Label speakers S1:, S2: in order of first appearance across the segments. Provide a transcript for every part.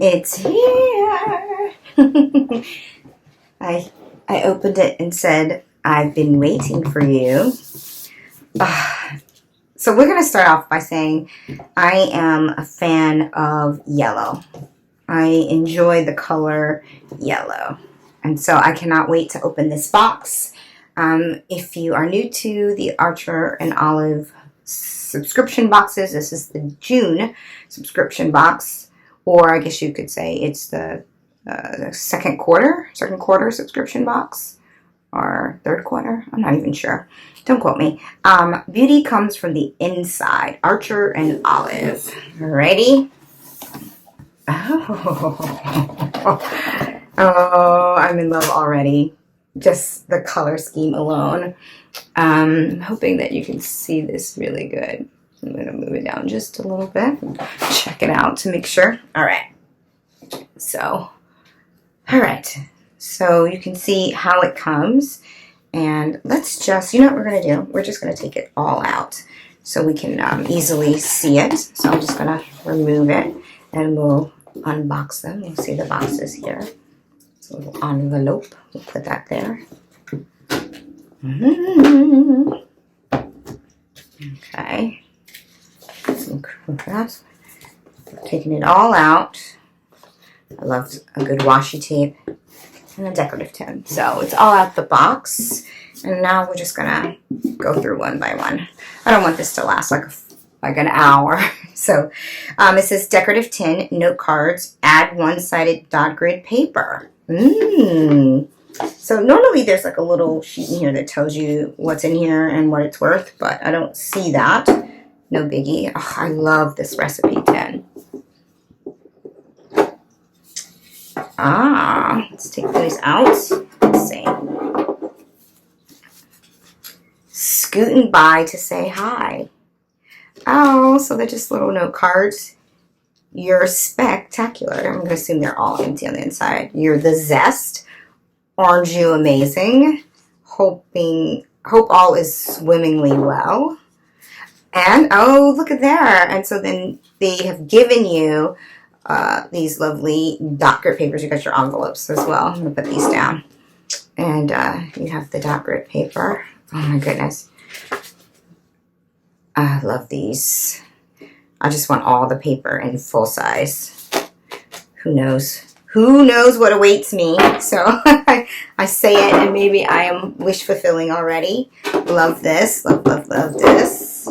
S1: It's here. I opened it and said, I've been waiting for you. So we're going to start off by saying I am a fan of yellow. I enjoy the color yellow. And so I cannot wait to open this box. If you are new to the Archer and Olive subscription boxes, this is the June subscription box. Or I guess you could say it's the second quarter subscription box. Or third quarter. I'm not even sure. Don't quote me. Beauty comes from the inside. Archer and Olive. Ready? Oh, I'm in love already. Just the color scheme alone. I'm hoping that you can see this really good. I'm going to move it down just a little bit. Check it out to make sure. All right. So you can see how it comes. And let's just, you know what we're going to do? We're just going to take it all out so we can easily see it. So I'm just going to remove it and we'll unbox them. You'll see the boxes here. It's a little envelope. We'll put that there. Okay. Some crafts. Taking it all out. I love a good washi tape and a decorative tin. So it's all out the box. And now we're just gonna go through one by one. I don't want this to last like an hour. So it says decorative tin, note cards, add one-sided dot grid paper. So normally there's like a little sheet in here that tells you what's in here and what it's worth, but I don't see that. No biggie. Oh, I love this recipe tin. Let's take these out. Let's see. Scooting by to say hi. Oh, so they're just little note cards. You're spectacular. I'm going to assume they're all empty on the inside. You're the zest. Aren't you amazing? Hope all is swimmingly well. And, oh, look at there. And so then they have given you these lovely dot grid papers. You got your envelopes as well. I'm going to put these down. And you have the dot grid paper. Oh, my goodness. I love these. I just want all the paper in full size. Who knows? Who knows what awaits me? So I say it and maybe I am wish fulfilling already. Love this. Love, love, love this.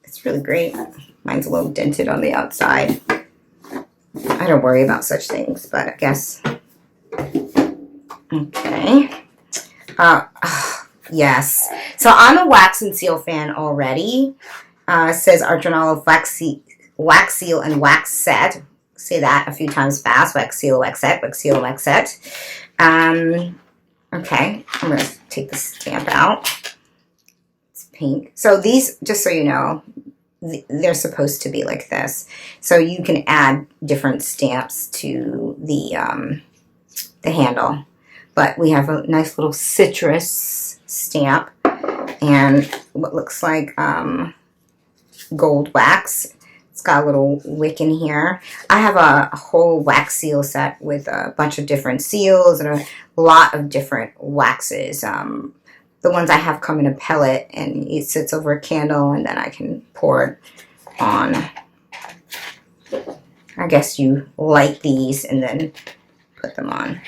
S1: It's really great. Mine's a little dented on the outside. I don't worry about such things, but I guess. Okay. Yes. So I'm a wax and seal fan already. It says Archer and Olive wax seal and wax set. Say that a few times fast. Wax seal, wax set, wax seal, wax set. Okay. I'm going to take the stamp out. It's pink. So these, just so you know, they're supposed to be like this. So you can add different stamps to the handle. But we have a nice little citrus stamp and what looks like gold wax. It's got a little wick in here. I have a whole wax seal set with a bunch of different seals and a lot of different waxes. The ones I have come in a pellet and it sits over a candle and then I can pour it on. I guess you light these and then put them on.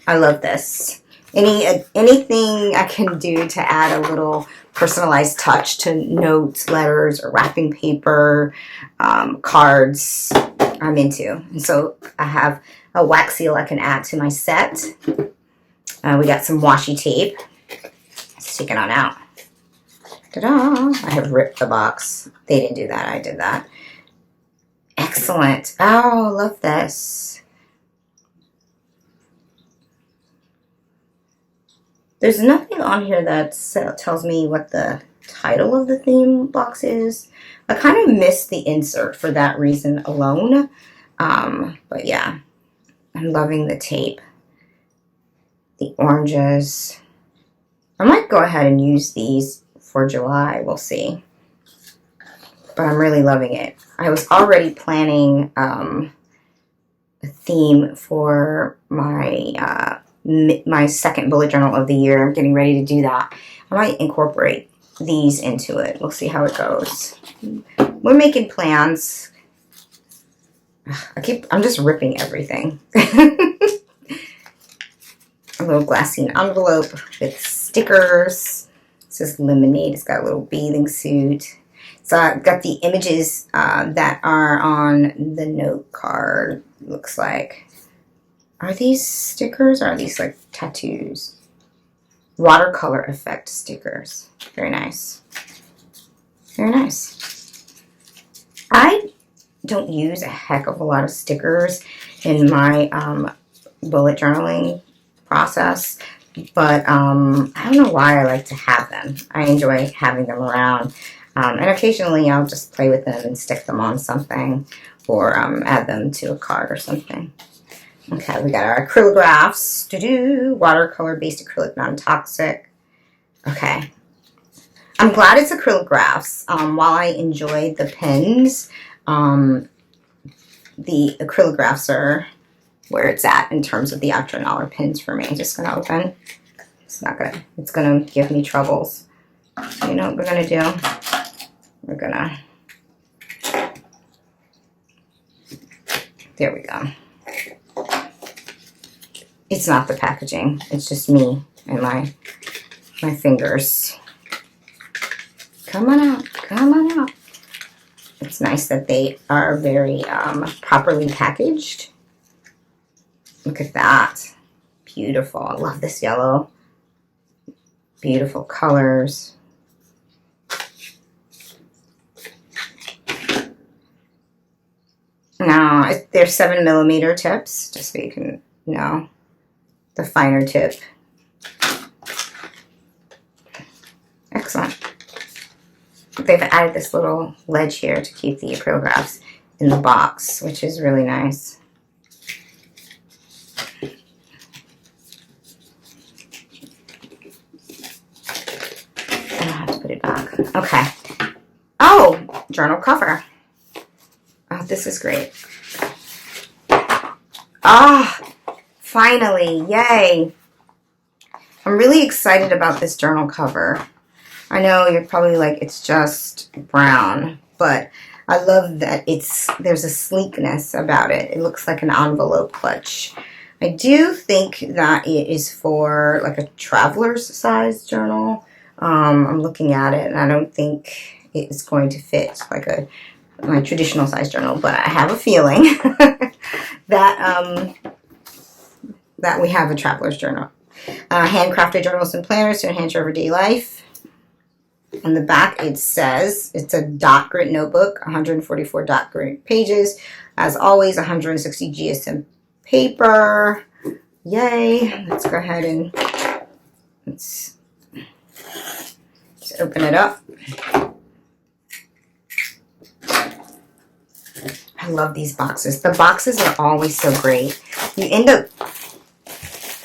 S1: I love this. Anything I can do to add a little personalized touch to notes, letters, or wrapping paper, cards, I'm into. And so I have a wax seal I can add to my set. We got some washi tape. Let's take it on out. Ta-da! I have ripped the box. They didn't do that. I did that. Excellent. Oh, love this. There's nothing on here that tells me what the title of the theme box is. I kind of missed the insert for that reason alone. But yeah, I'm loving the tape. The oranges. I might go ahead and use these for July. We'll see. But I'm really loving it. I was already planning theme for my my second bullet journal of the year. I'm getting ready to do that. I might incorporate these into it. We'll see how it goes. We're making plans. I'm just ripping everything. A little glassine envelope with stickers. It says lemonade. It's got a little bathing suit. So I've got the images that are on the note card. Looks like. Are these stickers or are these like tattoos? Watercolor effect stickers. Very nice. Very nice. I don't use a heck of a lot of stickers in my bullet journaling process, but I don't know why I like to have them. I enjoy having them around, and occasionally I'll just play with them and stick them on something or add them to a card or something. Okay, we got our acrylographs. Watercolor based acrylic, non-toxic. Okay. I'm glad it's acrylographs. While I enjoy the pens, the acrylographs are where it's at in terms of the actual dollar pins for me. I'm just gonna open. It's gonna give me troubles. So you know what we're gonna do? There we go. It's not the packaging. It's just me and my fingers. Come on out. Come on out. It's nice that they are very properly packaged. Look at that. Beautiful. I love this yellow. Beautiful colors. Now, they're 7mm tips, just so you can know the finer tip. Excellent. They've added this little ledge here to keep the acrylographs in the box, which is really nice. I have to put it back. Okay. Oh, journal cover. Oh, this is great. Ah, finally, yay. I'm really excited about this journal cover. I know you're probably like, it's just brown, but I love that there's a sleekness about it. It looks like an envelope clutch. I do think that it is for like a traveler's size journal. I'm looking at it and I don't think it's going to fit like my traditional size journal, but I have a feeling that that we have a traveler's journal. Handcrafted journals and planners to enhance your everyday life. On the back it says it's a dot grit notebook, 144 dot grit pages. As always, 160 GSM paper. Yay! Let's go ahead and let's open it up. I love these boxes. The boxes are always so great. You end up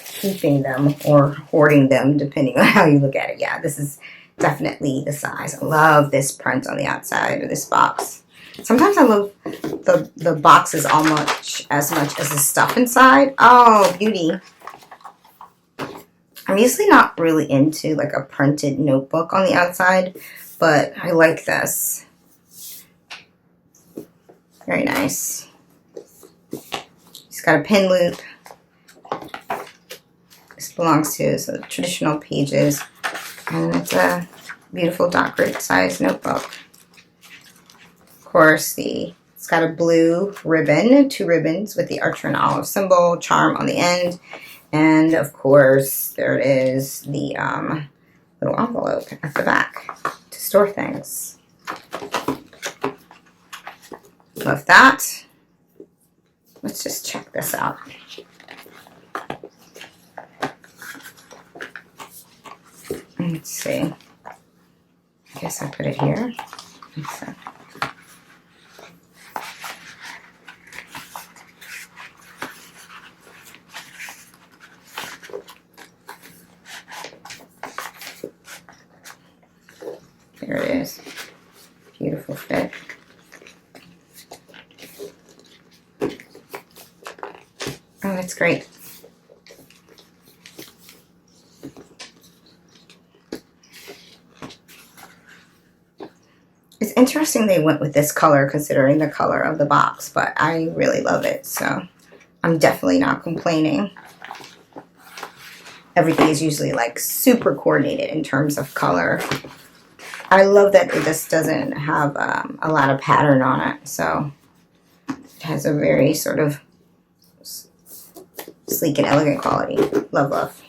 S1: keeping them or hoarding them, depending on how you look at it. Yeah, this is definitely the size. I love this print on the outside of this box. Sometimes I love the boxes almost as much as the stuff inside. Oh, beauty. I'm usually not really into like a printed notebook on the outside, but I like this. Very nice. It's got a pin loop. This belongs to the traditional pages. And it's a beautiful dot grid size notebook. Of course, it's got a blue ribbon, 2 ribbons with the archer and olive symbol, charm on the end. And of course, there it is, the little envelope at the back to store things. Love that. Let's just check this out. Let's see. I guess I put it here. There it is. Beautiful fit. It's great. It's interesting they went with this color considering the color of the box, but I really love it, so I'm definitely not complaining. Everything is usually like super coordinated in terms of color. I love that this doesn't have a lot of pattern on it, so it has a very sort of sleek and elegant quality. Love, love.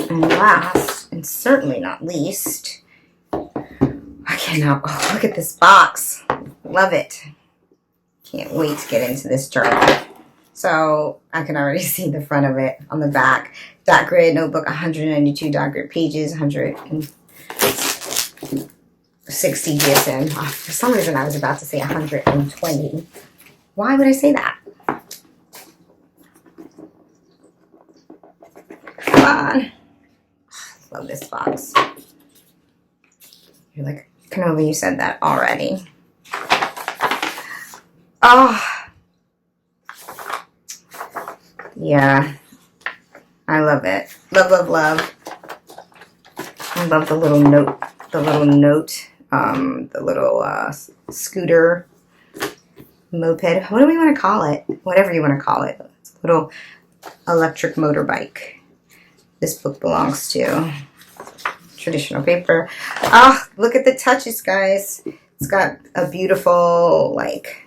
S1: And last, and certainly not least, I cannot, oh, look at this box. Love it. Can't wait to get into this journal. So I can already see the front of it on the back. Dot grid notebook, 192 dot grid pages, 160 GSM. Oh, for some reason I was about to say 120. Why would I say that? Come on. Love this box. You're like, Kanova, you said that already. Oh. Yeah. I love it. Love, love, love. I love the little note, the little scooter, moped. What do we want to call it? Whatever you want to call it. It's a little electric motorbike. This book belongs to traditional paper. Oh, look at the touches, guys. It's got a beautiful, like,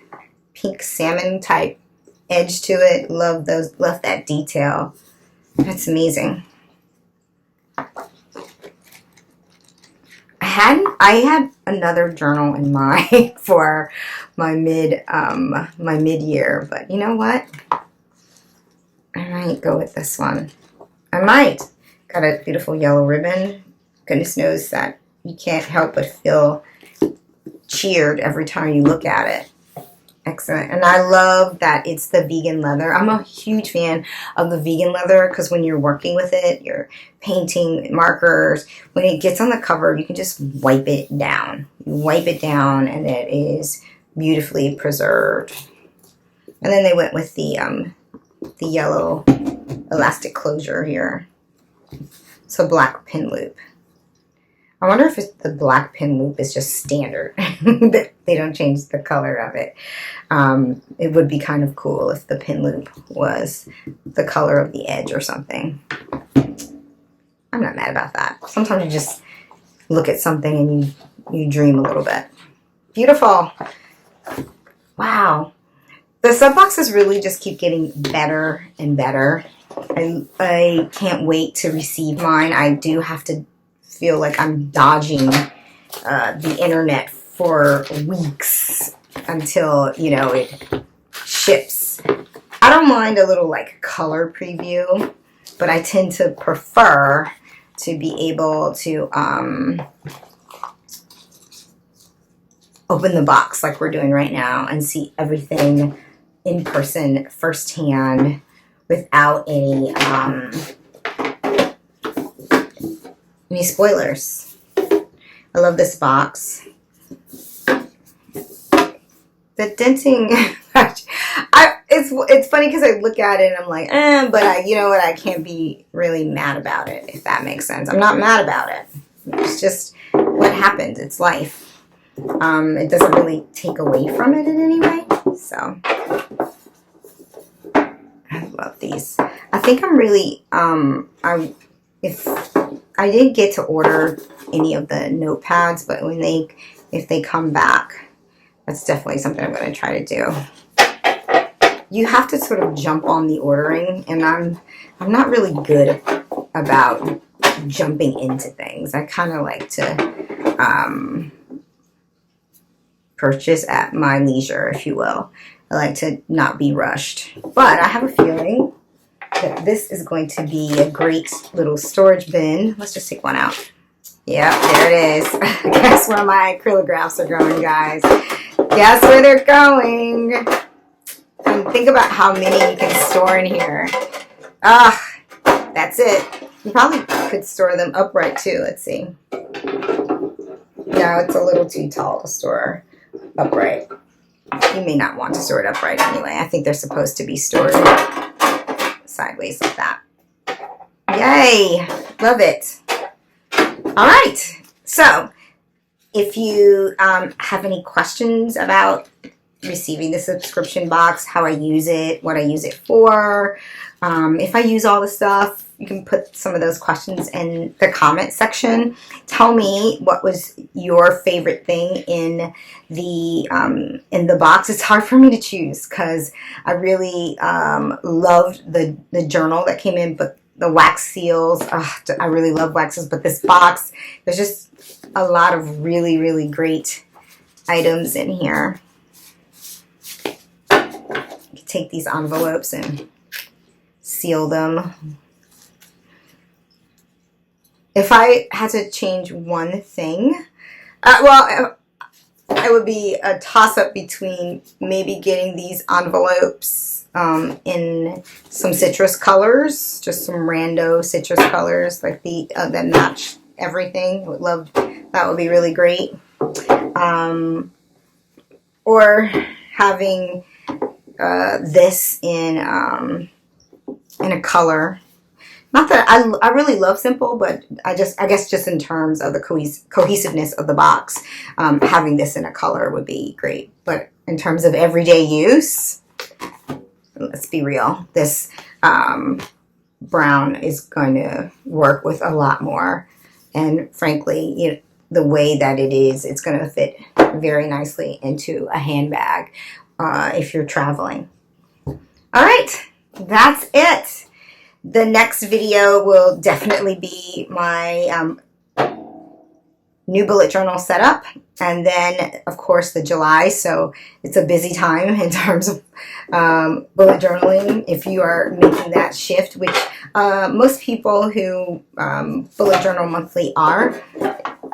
S1: pink salmon type edge to it. Love those. Love that detail. That's amazing. I had another journal in mind for my mid-year, but you know what? I might go with this one. I might. Got a beautiful yellow ribbon. Goodness knows that you can't help but feel cheered every time you look at it. Excellent. And I love that it's the vegan leather. I'm a huge fan of the vegan leather because when you're working with it, you're painting markers. When it gets on the cover, you can just wipe it down. You wipe it down and it is beautifully preserved. And then they went with the yellow elastic closure here. It's a black pin loop. I wonder if the black pin loop is just standard. They don't change the color of it. It would be kind of cool if the pin loop was the color of the edge or something. I'm not mad about that. Sometimes you just look at something and you dream a little bit. Beautiful. Wow. The sub boxes really just keep getting better and better. I can't wait to receive mine. I do have to feel like I'm dodging the internet for weeks until, you know, it ships. I don't mind a little like color preview, but I tend to prefer to be able to open the box like we're doing right now and see everything in person firsthand without any spoilers. I love this box. The denting, it's funny because I look at it and I'm like, but you know what? I can't be really mad about it, if that makes sense. I'm not mad about it. It's just what happens. It's life. It doesn't really take away from it in any way. So I love these. I think I'm really if I didn't get to order any of the notepads, but if they come back, that's definitely something I'm going to try to do. You have to sort of jump on the ordering, and I'm not really good about jumping into things. I kind of like to purchase at my leisure, if you will. I like to not be rushed. But I have a feeling that this is going to be a great little storage bin. Let's just take one out. Yep, there it is. Guess where my acrylographs are going, guys. Guess where they're going. And think about how many you can store in here. That's it. You probably could store them upright too. Let's see. No, it's a little too tall to store upright. You may not want to store it upright anyway. I think they're supposed to be stored sideways like that. Yay! Love it. All right. So if you have any questions about receiving the subscription box, how I use it, what I use it for, if I use all the stuff, you can put some of those questions in the comment section. Tell me what was your favorite thing in the box. It's hard for me to choose because I really loved the journal that came in, but the wax seals, I really love waxes, but this box, there's just a lot of really, really great items in here. You can take these envelopes and seal them. If I had to change one thing, well, it would be a toss-up between maybe getting these envelopes in some citrus colors, just some rando citrus colors, like that match everything. Would love that. Would be really great. Or having this in a color. Not that I really love simple, but I guess just in terms of the cohesiveness of the box, having this in a color would be great. But in terms of everyday use, let's be real, this brown is going to work with a lot more. And frankly, you know, the way that it is, it's going to fit very nicely into a handbag if you're traveling. All right, that's it. The next video will definitely be my new bullet journal setup, and then of course the July, so it's a busy time in terms of bullet journaling if you are making that shift, which most people who bullet journal monthly are.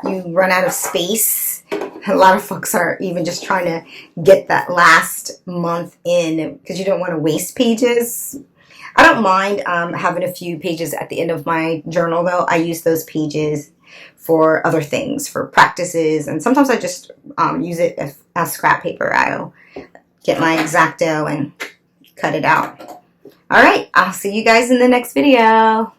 S1: You run out of space. A lot of folks are even just trying to get that last month in because you don't want to waste pages. I don't mind having a few pages at the end of my journal, though. I use those pages for other things, for practices, and sometimes I just use it as scrap paper. I'll get my X-Acto and cut it out. All right, I'll see you guys in the next video.